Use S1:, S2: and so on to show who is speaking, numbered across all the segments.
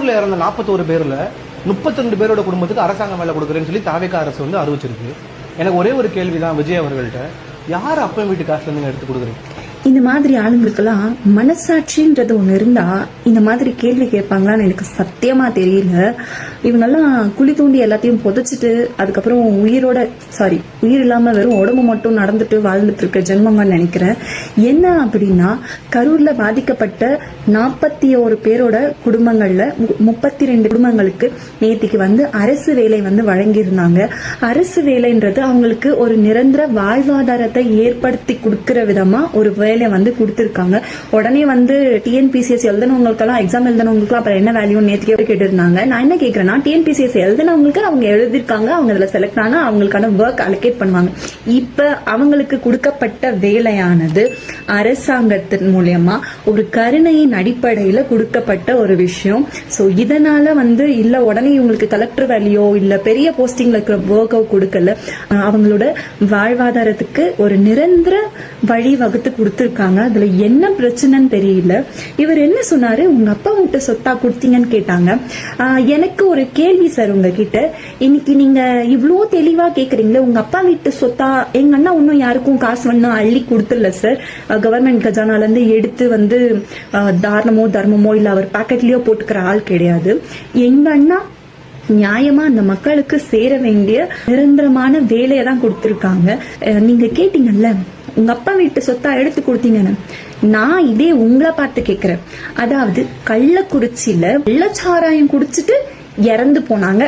S1: கரூர்ல இறந்த 41 பேர்ல 32 பேரோட குடும்பத்துக்கு அரசாங்கம் வேலை கொடுக்குறேன்னு சொல்லி தாவேகா அரசு வந்து அறிவிச்சிருக்கு. எனக்கு ஒரே ஒரு கேள்விதான் விஜய் அவர்கள்ட்ட, யார் அப்பன் வீட்டு காசுல நீங்க எடுத்து கொடுக்குறீங்க?
S2: இந்த மாதிரி ஆளுங்களுக்கெல்லாம் மனசாட்சின்றது ஒண்ணு இருந்தா இந்த மாதிரி கேள்வி கேட்பாங்களான்னு எனக்கு சத்தியமா தெரியல. இவங்கெல்லாம் குழி தோண்டி எல்லாத்தையும் புதைச்சிட்டு அதுக்கப்புறம் உயிர் இல்லாம வெறும் உடம்பு மட்டும் நடந்துட்டு வாழ்ந்துட்டு இருக்க ஜென்மங்கன்னு நினைக்கிறேன். என்ன அப்படின்னா, கரூர்ல பாதிக்கப்பட்ட 41 பேரோட குடும்பங்கள்ல 32 குடும்பங்களுக்கு நேத்திக்கு வந்து அரசு வேலை வந்து வழங்கியிருந்தாங்க. அரசு வேலைன்றது அவங்களுக்கு ஒரு நிரந்தர வாழ்வாதாரத்தை ஏற்படுத்தி கொடுக்கிற விதமா ஒரு வேலை வந்து கொடுத்திருக்காங்க. உடனே வந்து டிஎன்பிசிஎஸ் எழுதினவங்களுக்கெல்லாம் எக்ஸாம் எழுதினவங்களுக்கு அப்புறம் என்ன வேல்யூ நேற்றுக்கே கேட்டிருந்தாங்க. நான் என்ன கேட்கிறேன்னா, டிஎன்பிசிஎஸ் எழுதினவங்களுக்கு அவங்க எழுதிருக்காங்க, அவங்க அதுல செலக்ட் ஆனா அவங்களுக்கான ஒர்க் அலோகேட் பண்ணுவாங்க. இப்ப அவங்களுக்கு கொடுக்கப்பட்ட வேலையானது அரசாங்கத்தின் மூலமா ஒரு கருணையின் அடிப்படையில கொடுக்கப்பட்ட ஒரு விஷயம். சோ இதனால வந்து இல்ல உடனே இவங்களுக்கு கலெக்டர் வேலையோ இல்ல பெரிய போஸ்டிங்ல இருக்கிற ஒர்க்கோ கொடுக்கல, அவங்களோட வாழ்வாதாரத்துக்கு ஒரு நிரந்தர வழி வகுத்து கொடுத்திருக்காங்க. அதுல என்ன பிரச்சனைன்னு தெரியல. இவர் என்ன சொன்னாரு, உங்க அப்பா வீட்டு சொத்தா கொடுத்தீங்கன்னு கேட்டாங்க. எனக்கு ஒரு கேள்வி சார் உங்ககிட்ட, இன்னைக்கு நீங்க இவ்வளோ தெளிவா கேக்குறீங்களே, உங்க அப்பா வீட்டு சொத்தா? எங்க அண்ணா ஒன்னும் யாருக்கும் காசு வேணும் அள்ளி கொடுத்துடல சார். கவர்மெண்ட் கஜானால இருந்து எடுத்து வந்து தாரணமோ தர்மமோ இல்ல அவர் பாக்கெட்லயோ போட்டுக்கிற ஆள் கிடையாது. எங்க அண்ணா நியாயமா அந்த மக்களுக்கு சேர வேண்டிய நிரந்தரமான வேலையை தான் கொடுத்திருக்காங்க. நீங்க கேட்டீங்கல்ல உங்க அப்பா வீட்டு சொத்தா எடுத்து கொடுத்தீங்கன்னு, நான் இதே உங்களை பார்த்து கேக்குறேன். அதாவது கள்ளக்குறிச்சியில வெள்ளச்சாராயம் குடிச்சிட்டு இறந்து போனாங்க.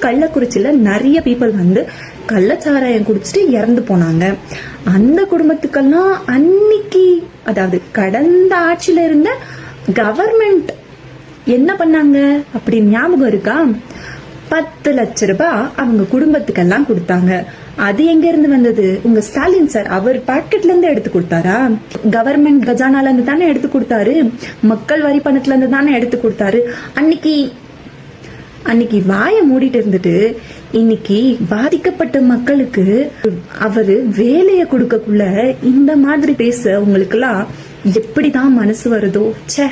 S2: கள்ளக்குறிச்சியில நிறைய பீப்புள் வந்து கள்ளச்சாராயம் குடிச்சிட்டு இறந்து போனாங்க. அந்த குடும்பத்துக்கெல்லாம் அன்னைக்கு, அதாவது கடந்த ஆட்சியில இருந்த கவர்மெண்ட் என்ன பண்ணாங்க அப்படி ஞாபகம் இருக்கா? 10 லட்சம் ரூபாய் அவங்க குடும்பத்துக்கெல்லாம் கொடுத்தாங்க. அது எங்க இருந்து வந்தது? உங்க ஸ்டாலின் சார் அவர் பாக்கெட்ல இருந்து எடுத்து கொடுத்தாரா? கவர்மெண்ட் கஜானால இருந்து தானே எடுத்து கொடுத்தாரு, மக்கள் வரி பணத்துல இருந்து தானே எடுத்து கொடுத்தாரு. அன்னைக்கு வாயை மூடிட்டு இருந்துட்டு இன்னைக்கு பாதிக்கப்பட்ட மக்களுக்கு அவரு வேலையை கொடுக்கக்குள்ள இந்த மாதிரி பேச உங்களுக்கு எல்லாம் எப்படிதான் மனசு வருதோ? ச்சே.